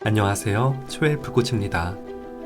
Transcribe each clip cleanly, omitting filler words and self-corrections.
안녕하세요. 초엘 불꽃입니다.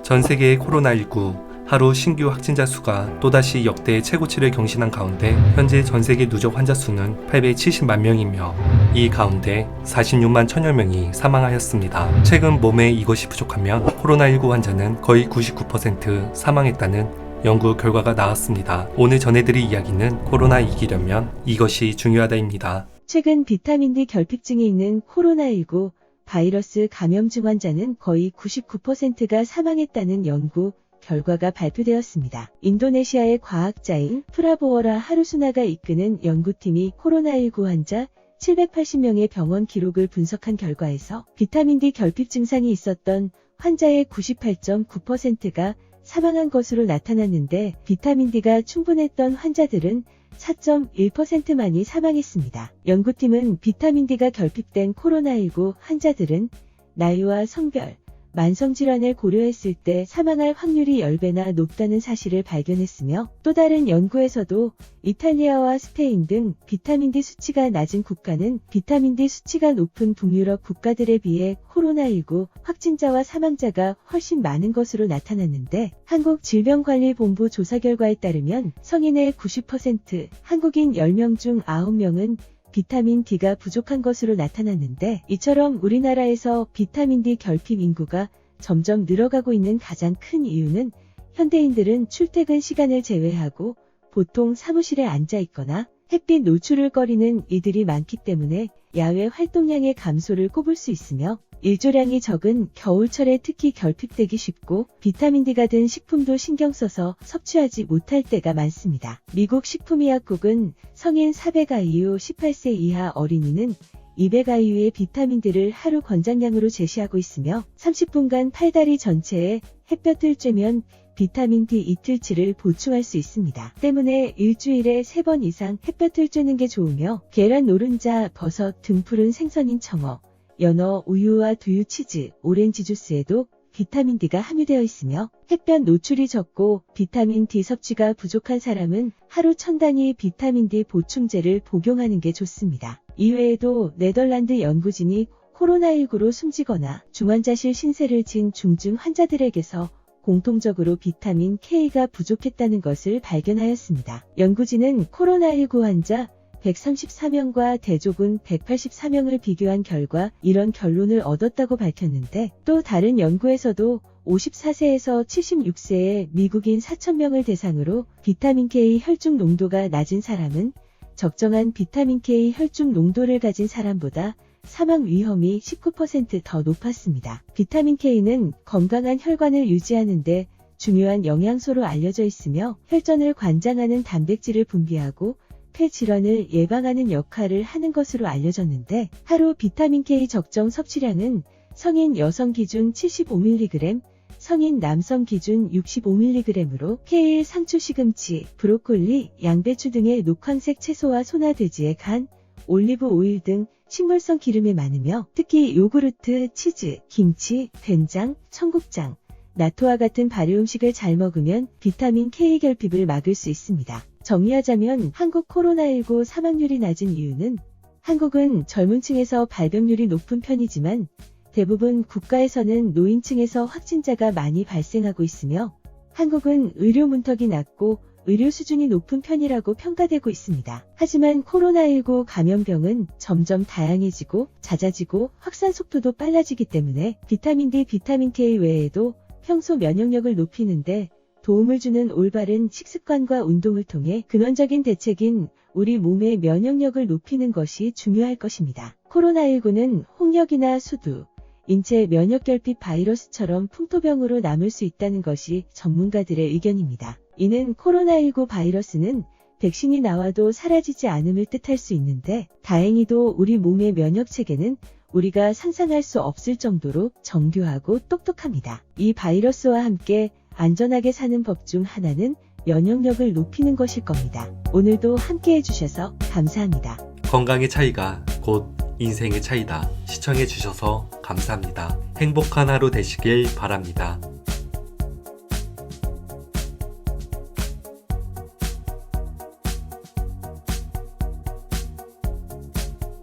전 세계의 코로나19 하루 신규 확진자 수가 또다시 역대 최고치를 경신한 가운데 현재 전 세계 누적 환자 수는 870만 명이며 이 가운데 46만 1000여 명이 사망하였습니다. 최근 몸에 이것이 부족하면 코로나19 환자는 거의 99% 사망했다는 연구 결과가 나왔습니다. 오늘 전해드릴 이야기는 코로나 이기려면 이것이 중요하다입니다. 최근 비타민 D 결핍증이 있는 코로나19 바이러스 감염증 환자는 거의 99%가 사망했다는 연구 결과가 발표되었습니다. 인도네시아의 과학자인 프라보워라 하루수나가 이끄는 연구팀이 코로나19 환자 780명의 병원 기록을 분석한 결과에서 비타민 D 결핍 증상이 있었던 환자의 98.9%가 사망한 것으로 나타났는데 비타민 D가 충분했던 환자들은 4.1%만이 사망했습니다. 연구팀은 비타민 D가 결핍된 코로나19 환자들은 나이와 성별, 만성질환을 고려했을 때 사망할 확률이 10배나 높다는 사실을 발견했으며 또 다른 연구에서도 이탈리아와 스페인 등 비타민 D 수치가 낮은 국가는 비타민 D 수치가 높은 북유럽 국가들에 비해 코로나19 확진자와 사망자가 훨씬 많은 것으로 나타났는데 한국질병관리본부 조사 결과에 따르면 성인의 90%, 한국인 10명 중 9명은 비타민 D가 부족한 것으로 나타났는데 이처럼 우리나라에서 비타민 D 결핍 인구가 점점 늘어가고 있는 가장 큰 이유는 현대인들은 출퇴근 시간을 제외하고 보통 사무실에 앉아 있거나 햇빛 노출을 꺼리는 이들이 많기 때문에 야외 활동량의 감소를 꼽을 수 있으며 일조량이 적은 겨울철에 특히 결핍되기 쉽고 비타민 D가 든 식품도 신경 써서 섭취하지 못할 때가 많습니다. 미국 식품의약국은 성인 400IU 18세 이하 어린이는 200IU의 비타민 D를 하루 권장량으로 제시하고 있으며 30분간 팔다리 전체에 햇볕을 쬐면 비타민 D 이틀치를 보충할 수 있습니다. 때문에 일주일에 3번 이상 햇볕을 쬐는 게 좋으며 계란, 노른자, 버섯, 등푸른 생선인 청어, 연어, 우유와 두유, 치즈, 오렌지 주스에도 비타민 D가 함유되어 있으며 햇볕 노출이 적고 비타민 D 섭취가 부족한 사람은 하루 1000단위 비타민 D 보충제를 복용하는 게 좋습니다. 이외에도 네덜란드 연구진이 코로나19로 숨지거나 중환자실 신세를 진 중증 환자들에게서 공통적으로 비타민 K가 부족했다는 것을 발견하였습니다. 연구진은 코로나19 환자 134명과 대조군 184명을 비교한 결과 이런 결론을 얻었다고 밝혔는데 또 다른 연구에서도 54세에서 76세의 미국인 4,000명을 대상으로 비타민 K 혈중 농도가 낮은 사람은 적정한 비타민 K 혈중 농도를 가진 사람보다 사망 위험이 19% 더 높았습니다. 비타민 K는 건강한 혈관을 유지하는 데 중요한 영양소로 알려져 있으며 혈전을 관장하는 단백질을 분비하고 폐 질환을 예방하는 역할을 하는 것으로 알려졌는데 하루 비타민 K 적정 섭취량은 성인 여성 기준 75mg, 성인 남성 기준 65mg으로 케일, 상추, 시금치, 브로콜리, 양배추 등의 녹황색 채소와 소나 돼지의 간, 올리브 오일 등 식물성 기름에 많으며 특히 요구르트, 치즈, 김치, 된장, 청국장, 나토와 같은 발효 음식을 잘 먹으면 비타민 K 결핍을 막을 수 있습니다. 정리하자면 한국 코로나19 사망률이 낮은 이유는 한국은 젊은 층에서 발병률이 높은 편이지만 대부분 국가에서는 노인층에서 확진자가 많이 발생하고 있으며 한국은 의료 문턱이 낮고 의료 수준이 높은 편이라고 평가되고 있습니다. 하지만 코로나19 감염병은 점점 다양해지고 잦아지고 확산 속도도 빨라지기 때문에 비타민 D, 비타민 K 외에도 평소 면역력을 높이는데 도움을 주는 올바른 식습관과 운동을 통해 근원적인 대책인 우리 몸의 면역력을 높이는 것이 중요할 것입니다. 코로나19는 홍역이나 수두, 인체 면역결핍 바이러스처럼 풍토병으로 남을 수 있다는 것이 전문가들의 의견입니다. 이는 코로나19 바이러스는 백신이 나와도 사라지지 않음을 뜻할 수 있는데 다행히도 우리 몸의 면역체계는 우리가 상상할 수 없을 정도로 정교하고 똑똑합니다. 이 바이러스와 함께 안전하게 사는 법 중 하나는 면역력을 높이는 것일 겁니다. 오늘도 함께 해주셔서 감사합니다. 건강의 차이가 곧 인생의 차이다. 시청해주셔서 감사합니다. 행복한 하루 되시길 바랍니다.